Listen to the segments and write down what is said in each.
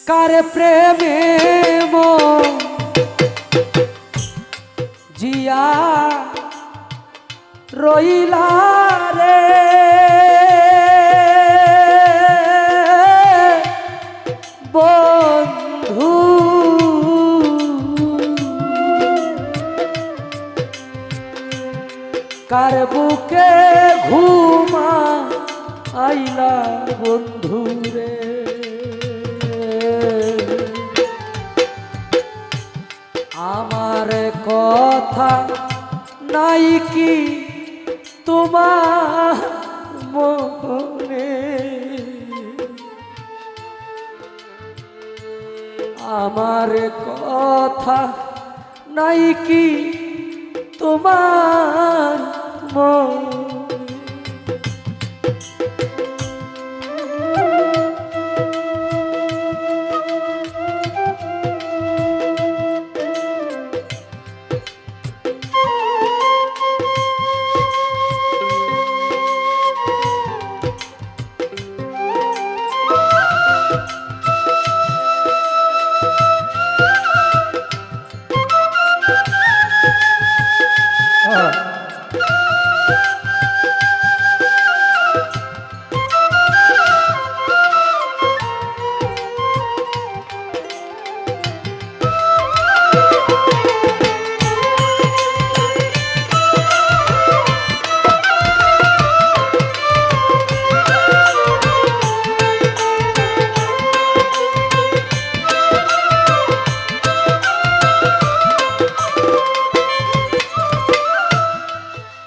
কার প্রেমে জিয়া রইলা রে বন্ধু, কার বুকে ঘুমা আইলা বন্ধু রে। আমার কথা নাই কি তোমার মনে, আমার কথা নাই কি তোমার মনে।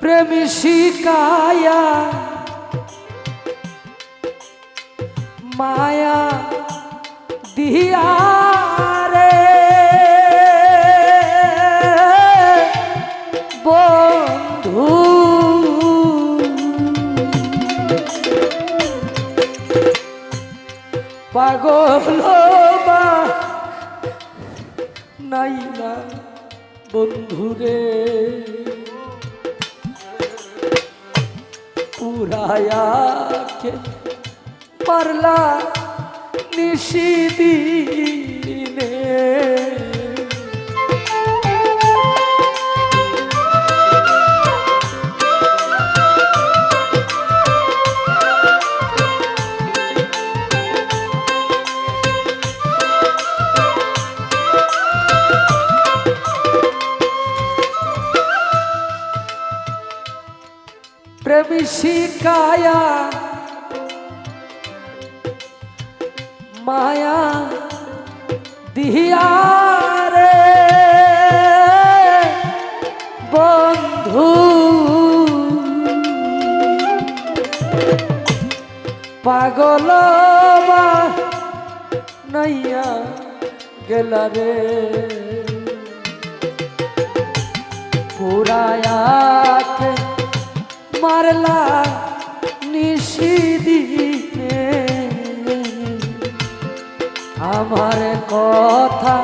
প্রেম শিকায়া মায়া দিয়া রে বন্ধু, পাগল বা নাইলা বন্ধুরে, পুরায়াকে পারলা নিশিদিনে। প্রেম শিকায়া মায়া দিয়া রে বন্ধু, পাগল নাইয়া গেলা রে, পুরায়াকে মারলা নিশিদিনে। আমার কথা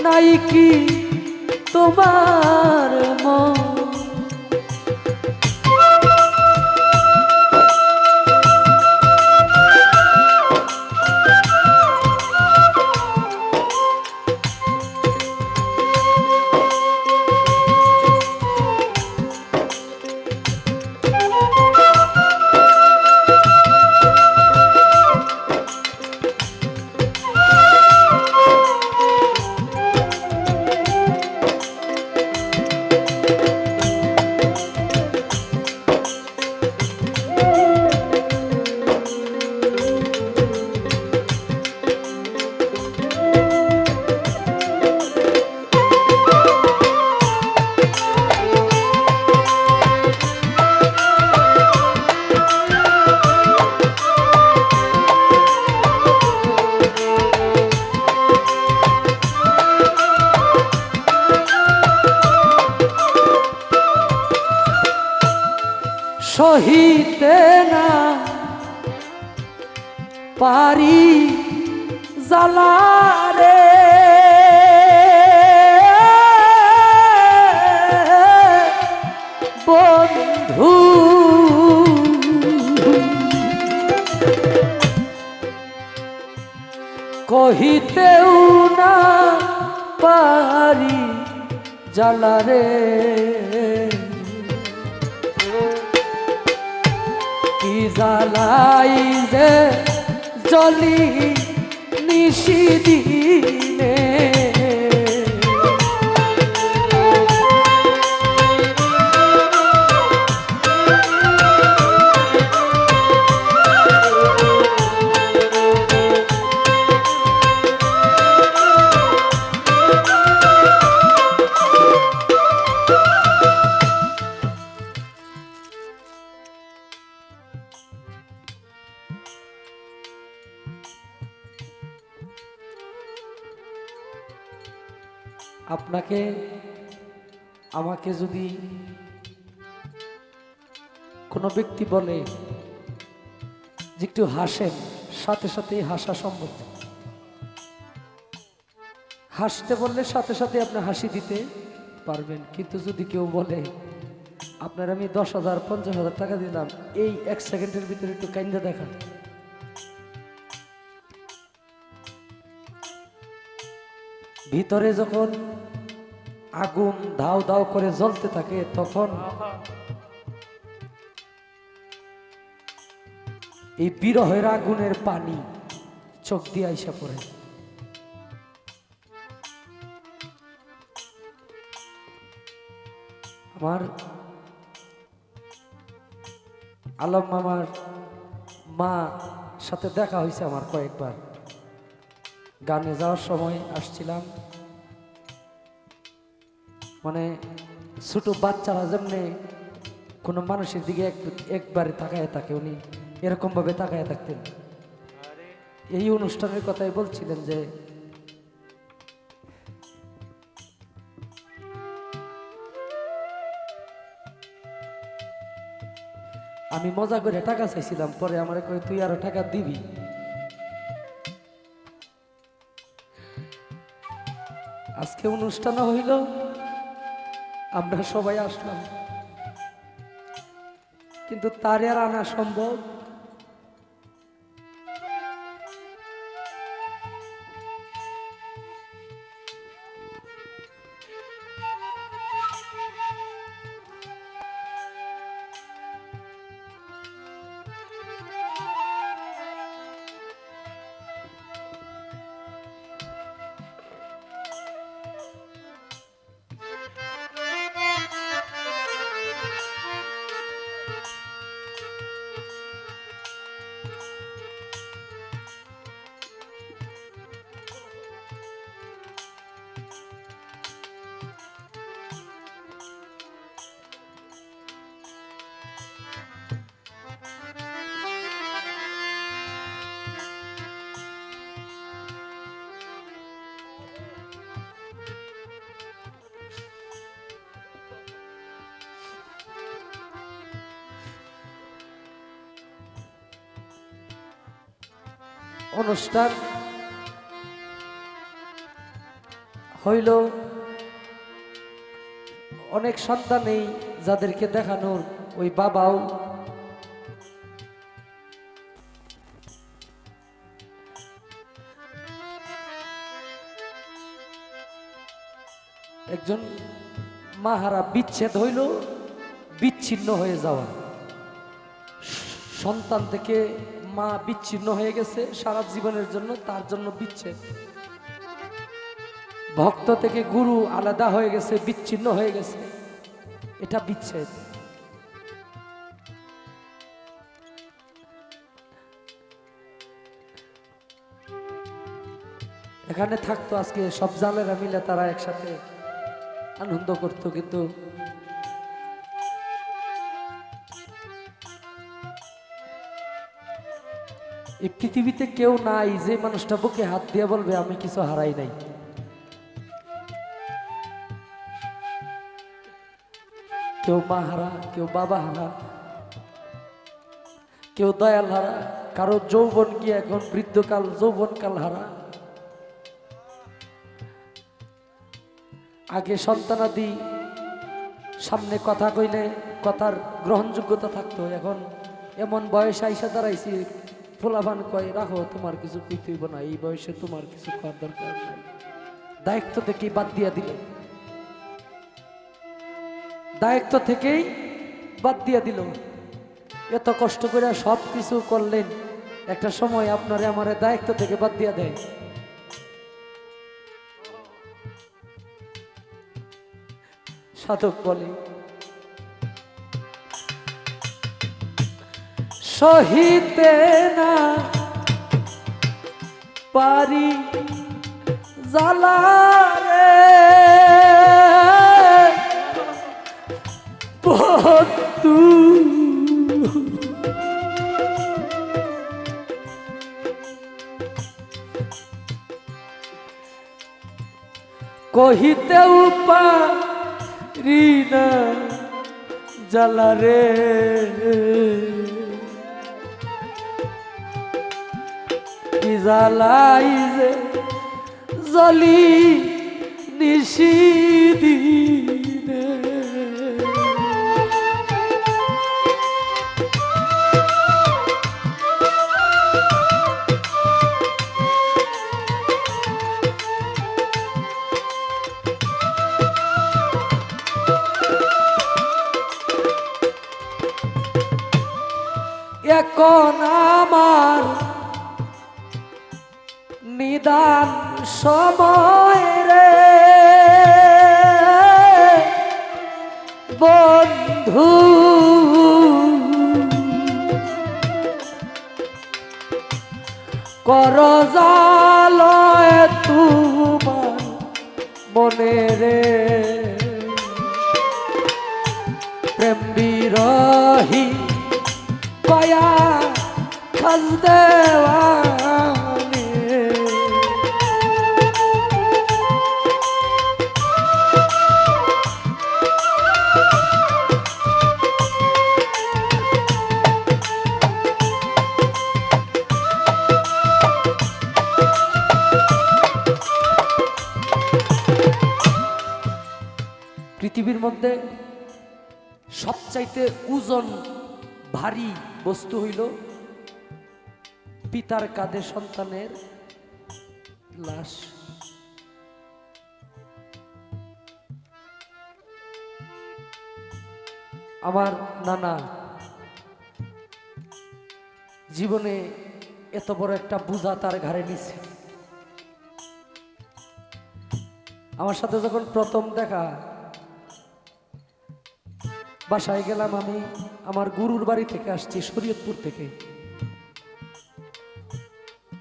নাই কি তোমার মন, সহিতে না পারি জ্বালা রে বন্ধু, কহিতেও না পারি জ্বালারে কি জ্বালাই যে জলি নিশিদিনে আপনাকে আমাকে যদি কোনো ব্যক্তি বলে যে একটু হাসেন, সাথে সাথেই হাসা সম্ভব। হাসতে বললে সাথে সাথে আপনি হাসি দিতে পারবেন, কিন্তু যদি কেউ বলে আপনার আমি 10,000 50,000 টাকা দিলাম, এই 1 সেকেন্ডের ভিতরে একটু কাইন্দা দেখান, ভিতরে যখন আগুন ধাও ধাও করে জ্বলতে থাকে তখন এই বিরহের আগুনের পানি চোখ দিয়ে আইসা পড়ে। আমার আলম মামার মা সাথে দেখা হয়েছে আমার কয়েকবার। গানে যাওয়ার সময় আসছিলাম, মানে ছোট বাচ্চারা যেমনি কোনো মানুষের দিকে একবারে তাকায় থাকে, উনি এরকম ভাবে তাকায় থাকতেন। এই অনুষ্ঠানের কথাই বলছিলেন যে আমি মজা করে টাকা চাইছিলাম, পরে আমার কই তুই আরো টাকা দিবি। আজকে অনুষ্ঠান হইল, আমরা সবাই আসলাম, কিন্তু তার আর আনা সম্ভব? অনুষ্ঠান হইল, অনেক সন্তানেই যাদেরকে দেখানোর ওই বাবাও একজন মাহারা বিচ্ছেদ হইল, বিচ্ছিন্ন হয়ে যাওয়া, সন্তান থেকে মা বিচ্ছিন্ন হয়ে গেছে সারা জীবনের জন্য, তার জন্য বিচ্ছেদ। ভক্ত থেকে গুরু আলাদা হয়ে গেছে, বিচ্ছিন্ন হয়ে গেছে, এটা বিচ্ছেদ। এখানে থাকতো আজকে সব জালেরা মিলে, তারা একসাথে আনন্দ করত, কিন্তু এই পৃথিবীতে কেউ নাই যে মানুষটা বুকে হাত দিয়ে বলবে আমি কিছু হারাই নাই। কেউ মা হারা, কেউ বাবা হারা, কেউ দয়াল হারা, কারো যৌবন গিয়ে এখন বৃদ্ধকাল, যৌবনকাল হারা। আগে সন্তানাদি সামনে কথা কইলে কথার গ্রহণযোগ্যতা থাকতো, এখন এমন বয়স আইসা দাঁড়াইছি পোলাপান কয় রাখো, তোমার কিছু কইতে হইব না, এই বয়সে তোমার কিছু করার দরকার নাই। দায়িত্ব থেকেই বাদ দিয়া দিলেন, দায়িত্ব থেকেই বাদ দিয়া দিল। এত কষ্ট করে সব কিছু করলেন, একটা সময় আপনারে আমারে দায়িত্ব থেকে বাদ দিয়া দেয়। সাধক বলে সহিতে না পারি জ্বালা রে বন্ধু, কহিতেও পারি না জ্বালা রে কি জ্বালাই যে জ্বলি নিশিদিনে। এখন আমার নিদান সময় রে বন্ধু, করজালয় তোমার মনে রে প্রেম বিরহী কয়া খাজ দেওয়ানে। পৃথিবীর মধ্যে সবচাইতে ওজন ভারী বস্তু হইল পিতার কাঁধে সন্তানের লাশ। আমার নানা জীবনে এত বড় একটা বোঝা তার ঘাড়ে নিছে। আমার সাথে যখন প্রথম দেখা, বাসায় গেলাম, আমি আমার গুরুর বাড়ি থেকে আসছি, শরীয়তপুর থেকে।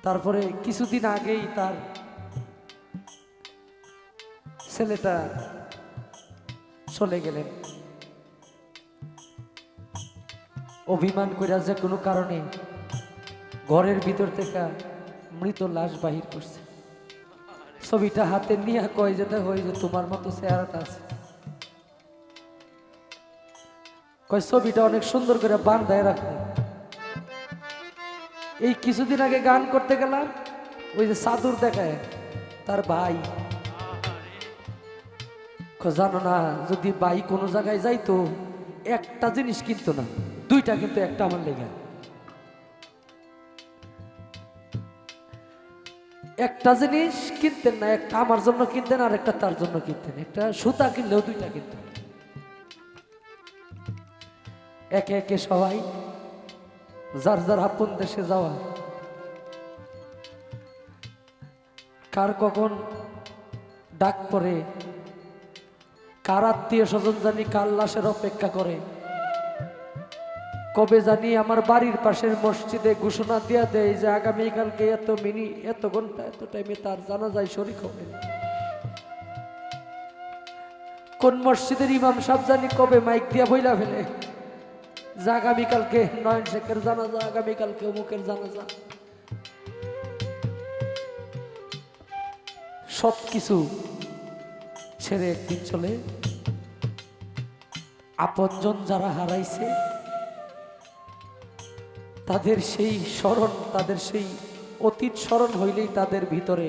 তারপরে কিছুদিন আগেই তার ছেলেটা চলে গেলেন, অভিমান কইরা যে কোনো কারণে ঘরের ভিতর থেকে মৃত লাশ বাহির করছে। ছবিটা হাতে নিয়ে কয় যে দেখো, যে তোমার মতো চেহারাটা আছে, কয় ছবিটা অনেক সুন্দর করে বাঁধায় রাখো। এই কিছুদিন আগে গান করতে গেলাম, ওই যে চাদর দেখায় তার ভাই, জানো না যদি ভাই কোনো জায়গায় যাইতো একটা জিনিস কিনতো না, দুইটা কিন্তু, একটা আমার লেগে। একটা জিনিস কিনতেন না, একটা আমার জন্য কিনতেন আর একটা তার জন্য কিনতেন। একটা সুতা কিনলেও দুইটা কিনতেন। একে একে সবাই যার যার আপন দেশে যাওয়া, কার কখন ডাক পড়ে, কার আত্মীয় স্বজন জানি কার লাশের অপেক্ষা করে, কবে জানি আমার বাড়ির পাশের মসজিদে ঘোষণা দিয়া দেয় যে আগামীকালকে এত ঘন্টা এত টাইমে তার জানাজায় শরীক হবে। কোন মসজিদের ইমাম সাহেব জানি কবে মাইক দিয়া বইলা ফেলে যে আগামীকালকে নয়ন শেখের জানাজা, আগামীকালকে অমুকের জানাজা। সব কিছু ছেড়ে একদিন চলে আপনজন যারা হারাইছে তাদের সেই স্মরণ, তাদের সেই অতীত স্মরণ হইলেই তাদের ভিতরে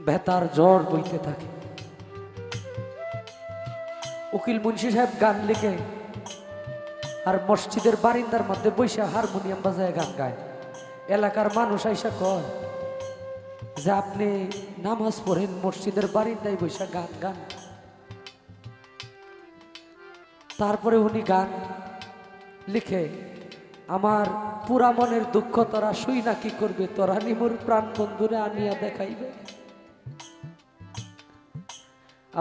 ব্যথার জ্বর বইতে থাকে। উকিল মুন্সি সাহেব গান লিখে আর মসজিদের বারিন্দার মধ্যে বৈশা হারমোনিয়াম বাজায় গান গায়। এলাকার মানুষ আইসা কয় যে আপনি নামাজ পড়েন মসজিদের বারিন্দায় বৈশা গান গান। তারপরে উনি গান লিখে, আমার পুরা মনের দুঃখ তোরা শুই না কি করবে, তোরা নিমুর প্রাণ বন্ধুরে আনিয়া দেখাইবে।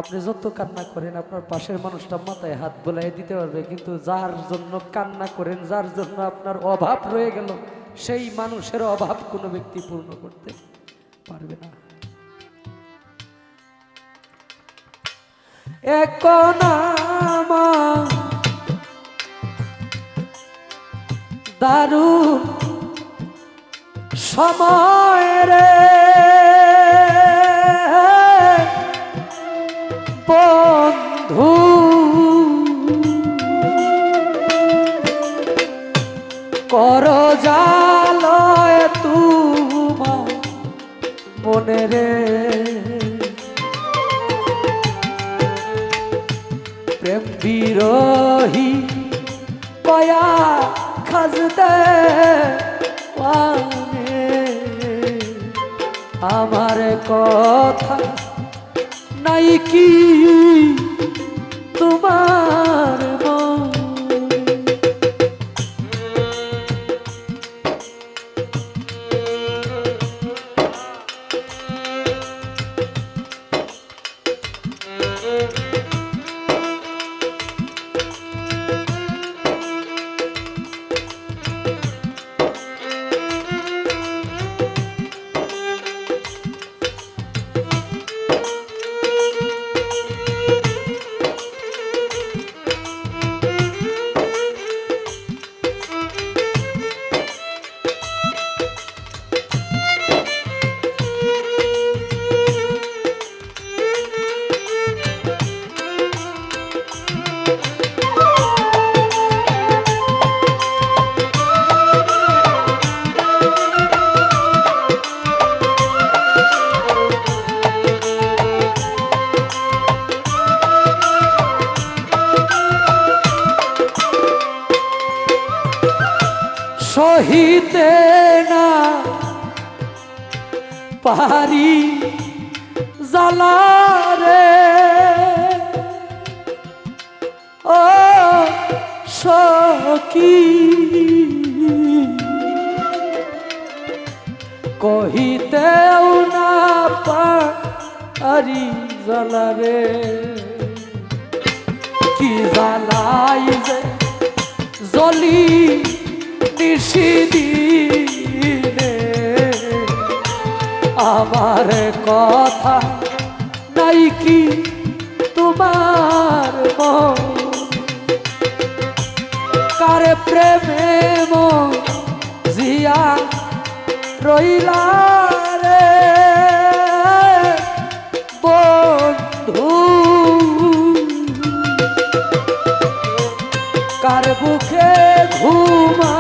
আপনি যত কান্না করেন আপনার পাশের মানুষটা মাথায় হাত বোলাই দিতে পারবে, কিন্তু যার জন্য কান্না করেন, যার জন্য আপনার অভাব রয়ে গেল, সেই মানুষের অভাব কোনো ব্যক্তি পূর্ণ করতে পারবে না। এখন আমার দারুণ সময় রে বন্ধু, কর জালয় তোমার মনে রে, প্রেম বিরোহী কয়া খাজতে আমার কথা নাই কি তোমার সহিতে না পারি জ্বালারে ও সখী, কহিতেও না পারি জ্বালারে, কি জ্বালাই যে জ্বলি নিশিদিনে, আমার কথা নাই কি তোমার মন, কার প্রেমে মন জিয়া রইলা রে বন্ধু, কার বুকে ঘুমা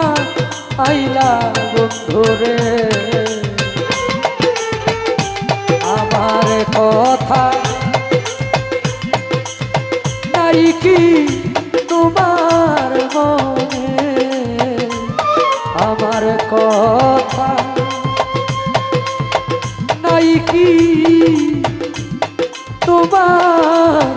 আইলা বন্ধুরে, আমার কথা নাই কি তোমার মনে, আমার কথা নাই কি তোমার